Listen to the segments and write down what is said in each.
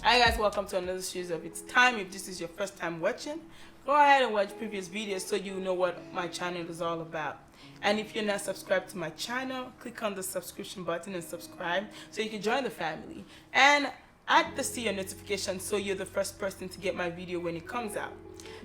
Hi guys, welcome to another series of It's Time. If this is your first time watching, go ahead and watch previous videos so you know what my channel is all about. And if you're not subscribed to my channel, click on the subscription button and subscribe so you can join the family. And add this to your notification so you're the first person to get my video when it comes out.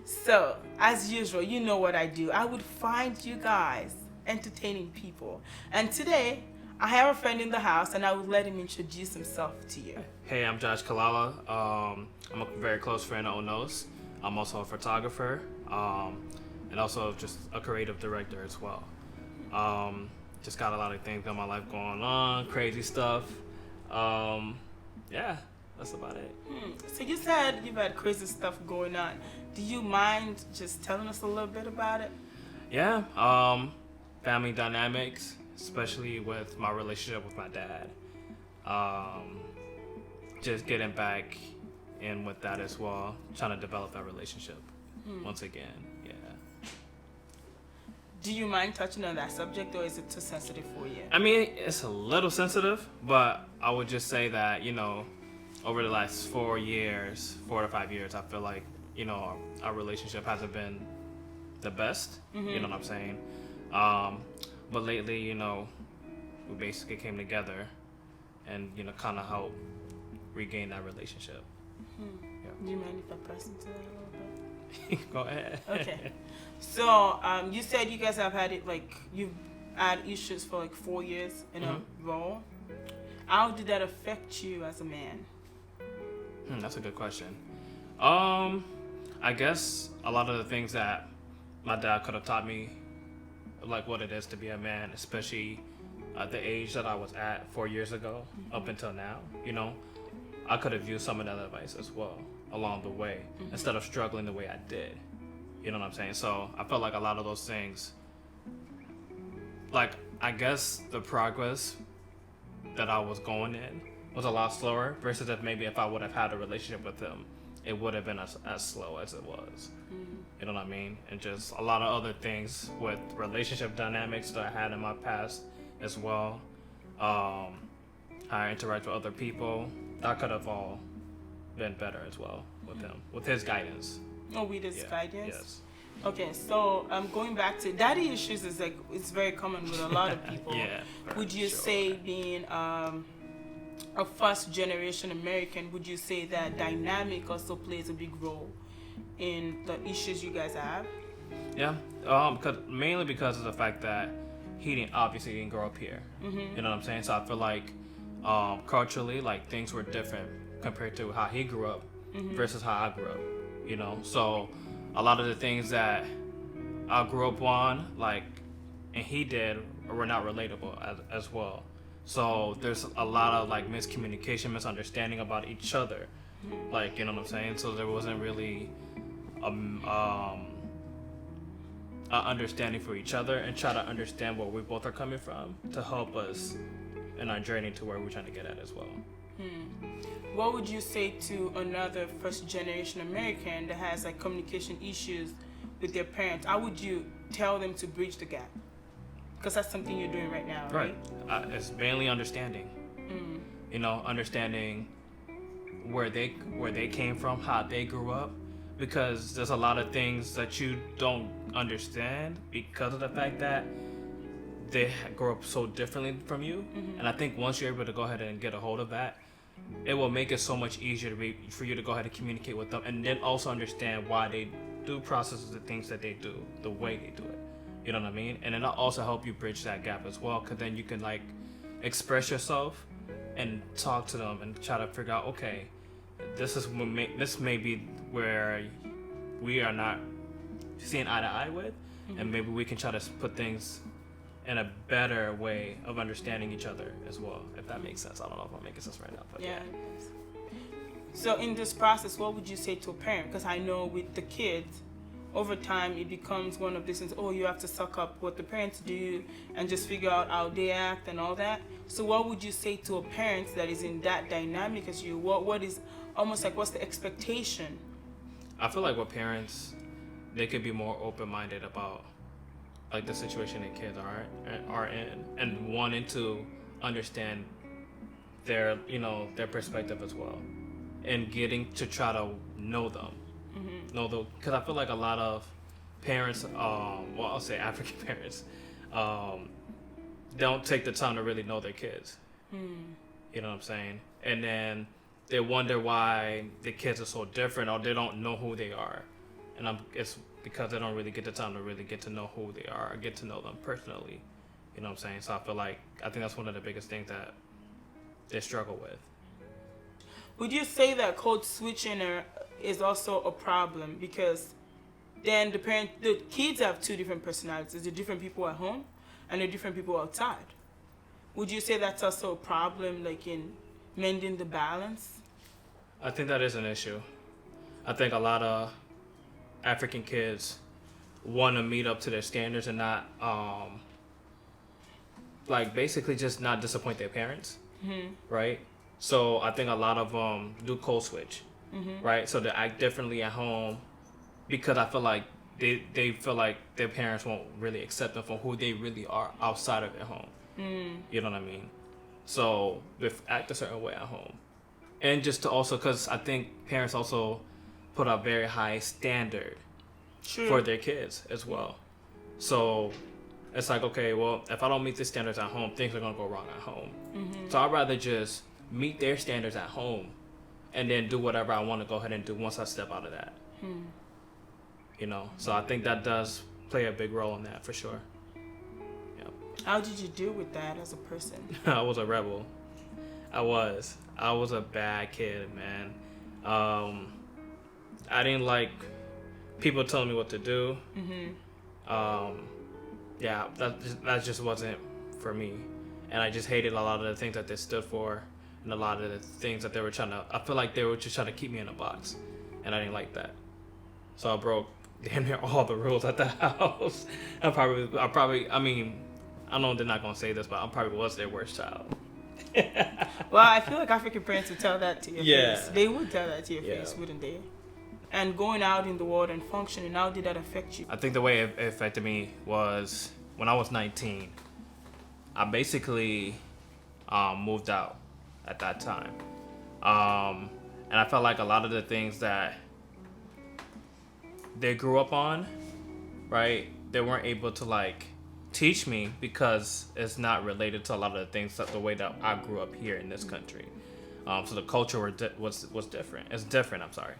So, as usual, you know what I do. I would find you guys entertaining people. And today, I have a friend in the house and I would let him introduce himself to you. Hey, I'm Josh Kalala. I'm a very close friend of Onos. I'm also a photographer and also just a creative director as well. Just got a lot of things in my life going on, crazy stuff. Yeah, that's about it. So you said you've had crazy stuff going on. Do you mind just telling us a little bit about it? Yeah, family dynamics, especially with my relationship with my dad. Just getting back in with that as well, trying to develop that relationship once again. Yeah. Do you mind touching on that subject, or is it too sensitive for you? I mean, it's a little sensitive, but I would just say that, over the last 4 to 5 years, I feel like, our relationship hasn't been the best. You know what I'm saying? But lately, we basically came together and, kind of helped regain that relationship. Yeah. Do you mind if I press into that a little bit? Go ahead. Okay. So, you said you guys have had it, you've had issues for 4 years in a row. How did that affect you as a man? That's a good question. I guess a lot of the things that my dad could have taught me, like what it is to be a man, especially at the age that I was at 4 years ago, up until now, I could have used some of that advice as well along the way, instead of struggling the way I did. You know what I'm saying? So I felt like a lot of those things, I guess the progress that I was going in was a lot slower versus if I would have had a relationship with him, it would have been as slow as it was. You know what I mean? And just a lot of other things with relationship dynamics that I had in my past as well. How I interact with other people, that could have all been better as well with him, with his guidance. Oh, with his guidance? Yes. Okay, so going back to daddy issues is it's very common with a lot of people. Yeah. Would you say being a first generation American, would you say that dynamic also plays a big role in the issues you guys have? Yeah, mainly because of the fact that he obviously didn't grow up here. You know what I'm saying? So I feel like culturally, things were different compared to how he grew up versus how I grew up. So a lot of the things that I grew up on, and he did, were not relatable as well. So there's a lot of miscommunication, misunderstanding about each other. You know what I'm saying? So there wasn't really an understanding for each other, and try to understand where we both are coming from to help us in our journey to where we're trying to get at as well. What would you say to another first generation American that has communication issues with their parents? How would you tell them to bridge the gap? Because that's something you're doing right now, right? It's mainly understanding. Understanding where they came from, how they grew up, because there's a lot of things that you don't understand because of the fact that they grow up so differently from you. And I think once you're able to go ahead and get a hold of that, it will make it so much easier for you to go ahead and communicate with them, and then also understand why they do processes the things that they do, the way they do it. You know what I mean? And it'll also help you bridge that gap as well, because then you can express yourself and talk to them and try to figure out, okay, this may be where we are not seeing eye to eye with, and maybe we can try to put things in a better way of understanding each other as well, if that makes sense. I don't know if I'm making sense right now, but yeah. So in this process, what would you say to a parent? Because I know with the kids, over time it becomes one of these things, you have to suck up what the parents do and just figure out how they act and all that. So what would you say to a parent that is in that dynamic as you? What is almost what's the expectation? I feel like with parents, they could be more open-minded about the situation that kids are in, and wanting to understand their perspective as well. in getting to try to know them. Because I feel like a lot of parents, well, I'll say African parents, don't take the time to really know their kids. You know what I'm saying? And then they wonder why the kids are so different, or they don't know who they are. And it's because they don't really get the time to really get to know who they are, or get to know them personally. You know what I'm saying? So I think that's one of the biggest things that they struggle with. Would you say that code switching is also a problem? Because then the kids have two different personalities. They're different people at home and they're different people outside. Would you say that's also a problem, like in mending the balance? I think that is an issue. I think a lot of African kids want to meet up to their standards and not, like, basically just not disappoint their parents, right? So I think a lot of them do code switch, right? So they act differently at home because I feel like they feel like their parents won't really accept them for who they really are outside of their home. You know what I mean? So they act a certain way at home. And just to also, because I think parents also put a very high standard for their kids as well. So it's like, okay, well, if I don't meet the standards at home, things are going to go wrong at home. So I'd rather just meet their standards at home and then do whatever I want to go ahead and do once I step out of that. You know, so I think that does play a big role in that for sure. How did you deal with that as a person? I was a rebel. I was a bad kid, man. I didn't like people telling me what to do. Yeah, that just wasn't for me. And I just hated a lot of the things that they stood for and a lot of the things that they were I feel like they were just trying to keep me in a box. And I didn't like that. So I broke damn near all the rules at the house. I mean, I know they're not going to say this, but I probably was their worst child. Well, I feel like African parents would tell that to your face. They would tell that to your face, wouldn't they? And going out in the world and functioning, how did that affect you? I think the way it affected me was when I was 19. I basically moved out at that time. And I felt like a lot of the things that they grew up on, right, they weren't able to, like, teach me because it's not related to a lot of the things that the way that I grew up here in this country. So the culture was different. It's different, I'm sorry.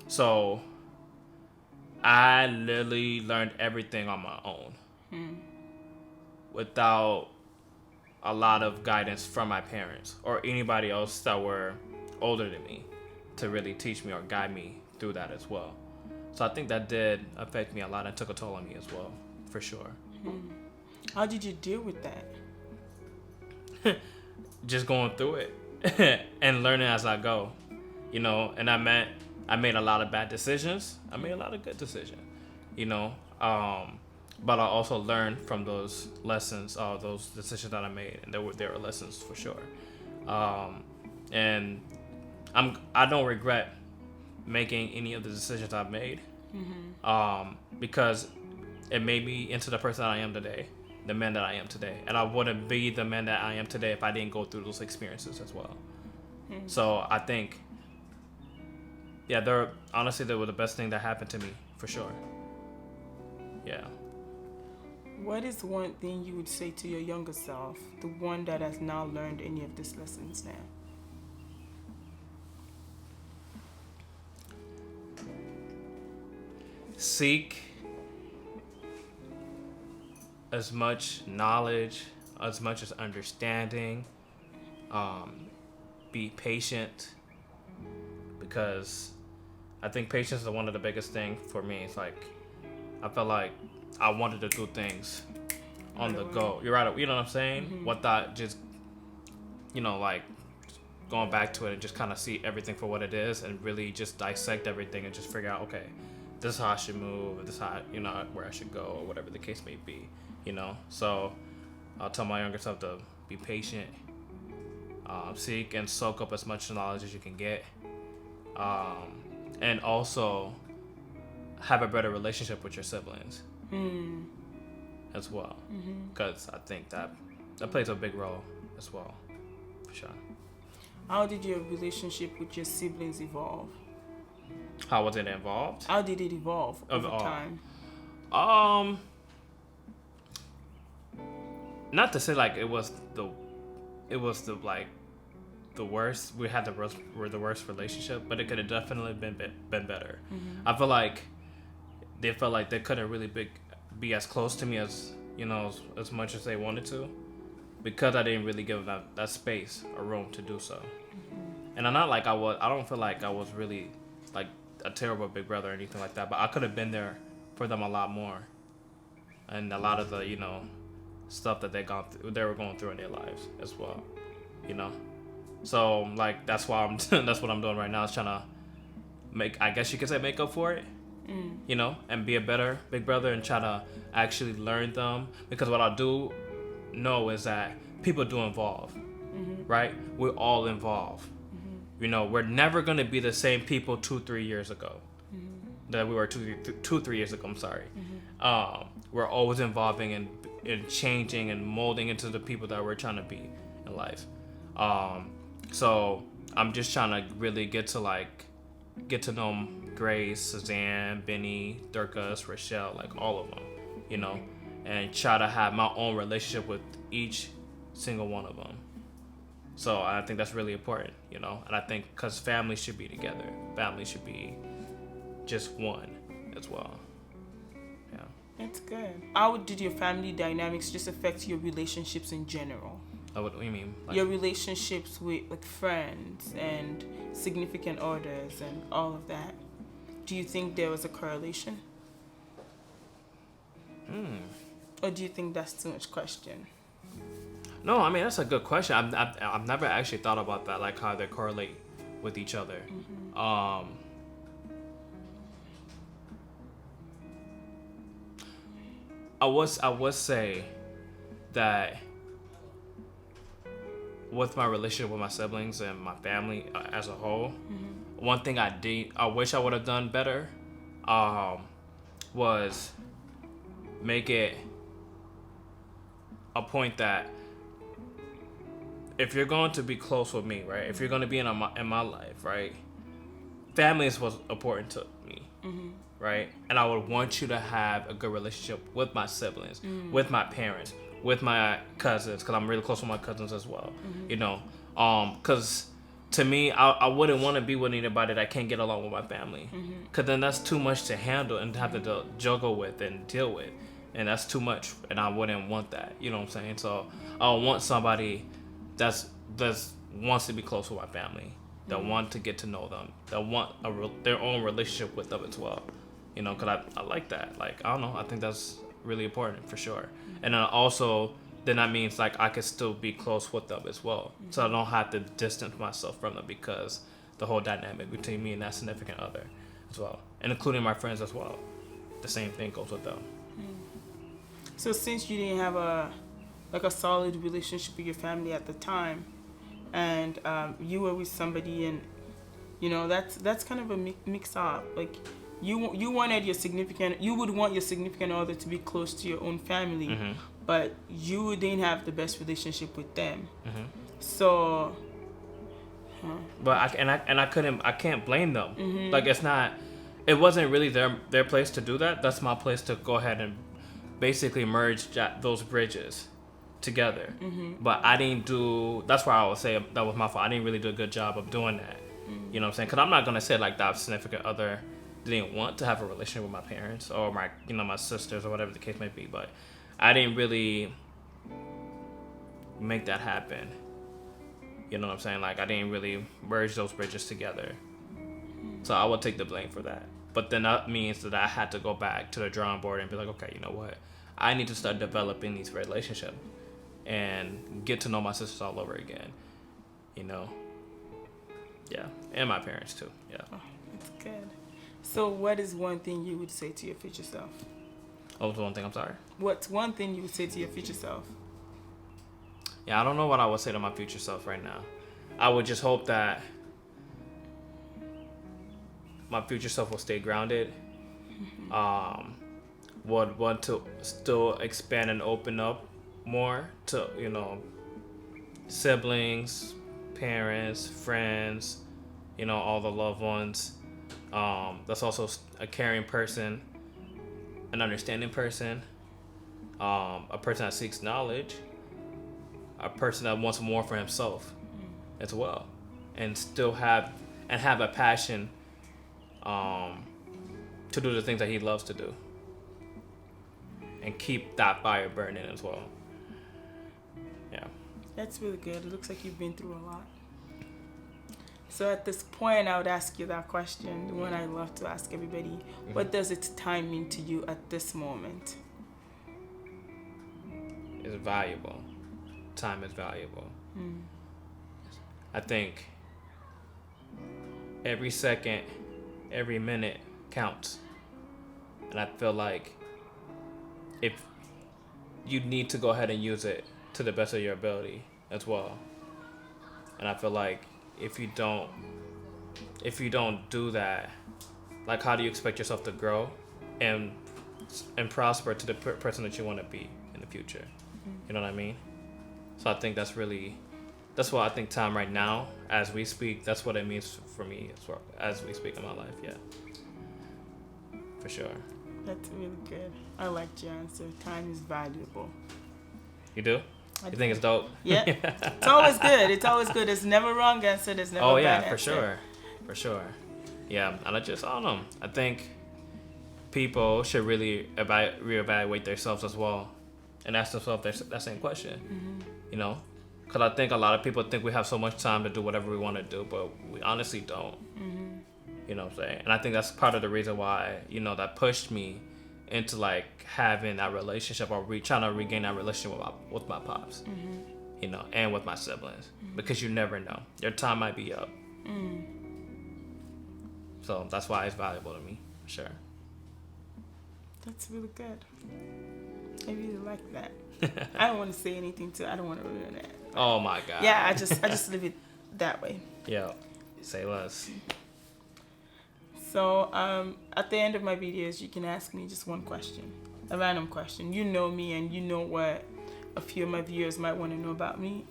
So I literally learned everything on my own without a lot of guidance from my parents or anybody else that were older than me to really teach me or guide me through that as well. So I think that did affect me a lot and took a toll on me as well, for sure. How did you deal with that? Just going through it and learning as I go, you know. And I made a lot of bad decisions. I made a lot of good decisions, you know. But I also learned from those lessons, those decisions that I made, and there were lessons for sure. And I don't regret making any of the decisions I've made, because it made me into the person that I am today, the man that I am today. And I wouldn't be the man that I am today if I didn't go through those experiences as well. So I think, yeah, they were the best thing that happened to me, for sure. Yeah. What is one thing you would say to your younger self, the one that has now learned any of these lessons now? Seek as much knowledge, as much as understanding. Be patient, because I think patience is one of the biggest things for me. It's like I felt like I wanted to do things on the go. You're right. You know what I'm saying? Without just, you know, like going back to it and just kind of see everything for what it is and really just dissect everything and just figure out, okay, this is how I should move, this is how, you know, where I should go, or whatever the case may be, you know. So I'll tell my younger self to be patient, seek and soak up as much knowledge as you can get, and also have a better relationship with your siblings as well, because I think that plays a big role as well, for sure. How did your relationship with your siblings evolve? How was it involved? How did it evolve over Of- time? Um, not to say like it was the like the worst. We had the worst relationship, but it could have definitely been better. I feel like they felt like they couldn't really be as close to me as as much as they wanted to, because I didn't really give them that space or room to do so. And I'm not like I don't feel like I was really like a terrible big brother or anything like that, but I could have been there for them a lot more, and a lot of the stuff that they were going through in their lives as well, So like that's why that's what I'm doing right now, is trying to I guess you could say make up for it, and be a better big brother and try to actually learn them, because what I do know is that people do involve, right? We're all involved. We're never going to be the same people 2-3 years ago that we were 2-3 years ago. I'm sorry. We're always evolving and changing and molding into the people that we're trying to be in life. So I'm just trying to really get to know Grace, Suzanne, Benny, Durkas, Rochelle, like all of them, and try to have my own relationship with each single one of them. So I think that's really important, and I think because families should be together, families should be just one as well. Yeah. That's good. How did your family dynamics just affect your relationships in general? What do you mean? Like, your relationships with friends and significant others and all of that. Do you think there was a correlation? Or do you think that's too much question? No, I mean, that's a good question. I've never actually thought about that, like how they correlate with each other. I would say that with my relationship with my siblings and my family as a whole, one thing I wish I would have done better, was make it a point that if you're going to be close with me, right? If you're going to be in my life, right? Family is what's important to me, right? And I would want you to have a good relationship with my siblings, with my parents, with my cousins, because I'm really close with my cousins as well, because to me, I wouldn't want to be with anybody that can't get along with my family, because then that's too much to handle and have to juggle with and deal with, and that's too much, and I wouldn't want that, you know what I'm saying? So I want somebody that's wants to be close with my family, that want to get to know them, that want their own relationship with them as well, because I like that. Like, I don't know, I think that's really important for sure. And then that means like I could still be close with them as well, so I don't have to distance myself from them, because the whole dynamic between me and that significant other as well, and including my friends as well, the same thing goes with them. So since you didn't have a solid relationship with your family at the time, and you were with somebody, and that's kind of a mix up. Like you would want your significant other to be close to your own family, but you didn't have the best relationship with them. So but I can't blame them. Like, it wasn't really their place to do that. That's my place to go ahead and basically merge those bridges together. But I didn't do. That's why I would say that was my fault. I didn't really do a good job of doing that. You know what I'm saying? Because I'm not gonna say like that significant other didn't want to have a relationship with my parents or my sisters or whatever the case may be. But I didn't really make that happen. You know what I'm saying? Like, I didn't really merge those bridges together. So I would take the blame for that. But then that means that I had to go back to the drawing board and be like, okay, you know what? I need to start developing these relationships and get to know my sisters all over again. Yeah. And my parents too. Yeah. Oh, that's good. So what is one thing you would say to your future self? What was the one thing? I'm sorry. What's one thing you would say to your future self? Yeah, I don't know what I would say to my future self right now. I would just hope that my future self will stay grounded. Would want to still expand and open up more to, siblings, parents, friends, all the loved ones. That's also a caring person, an understanding person, a person that seeks knowledge, a person that wants more for himself as well, and still have a passion to do the things that he loves to do, and keep that fire burning as well. Yeah. That's really good. It looks like you've been through a lot. So at this point, I would ask you that question, the one I love to ask everybody. Mm-hmm. What does its time mean to you at this moment? It's valuable. Time is valuable. I think every second, every minute counts. And I feel like if you need to go ahead and use it to the best of your ability as well. And I feel like if you don't do that, like, how do you expect yourself to grow and prosper to the person that you want to be in the future? You know what I mean? So I think that's what I think time right now, as we speak, that's what it means for me as we speak in my life. Yeah, for sure. That's really good. I liked your answer. Time is valuable. You do? You think it's dope? Yeah. It's always good. It's always good. There's never a wrong answer. There's never a bad answer. For sure. Yeah, and I don't know. I think people should really reevaluate themselves as well and ask themselves that same question. Because I think a lot of people think we have so much time to do whatever we want to do, but we honestly don't. You know what I'm saying? And I think that's part of the reason why, that pushed me into like having that relationship or trying to regain that relationship with my pops, and with my siblings, because you never know. Your time might be up. So that's why it's valuable to me, for sure. That's really good. I really like that. I don't want to say anything I don't want to ruin it. Oh my God. Yeah, I just leave it that way. Yeah, say less. So at the end of my videos, you can ask me just one question, a random question. You know me, and you know what a few of my viewers might want to know about me.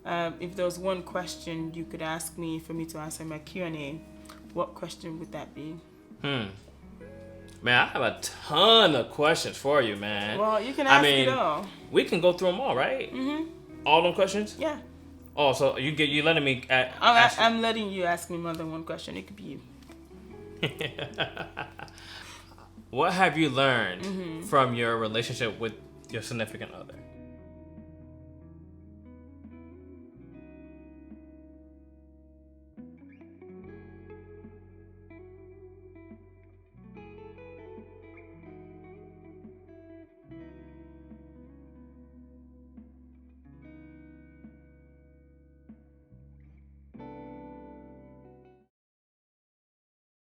If there was one question you could ask me for me to answer in my Q&A, what question would that be? Man, I have a ton of questions for you, man. Well, you can ask it all. We can go through them all, right? All them questions? Yeah. Oh, so you letting me? I'm letting you ask me more than one question. It could be you. What have you learned from your relationship with your significant other?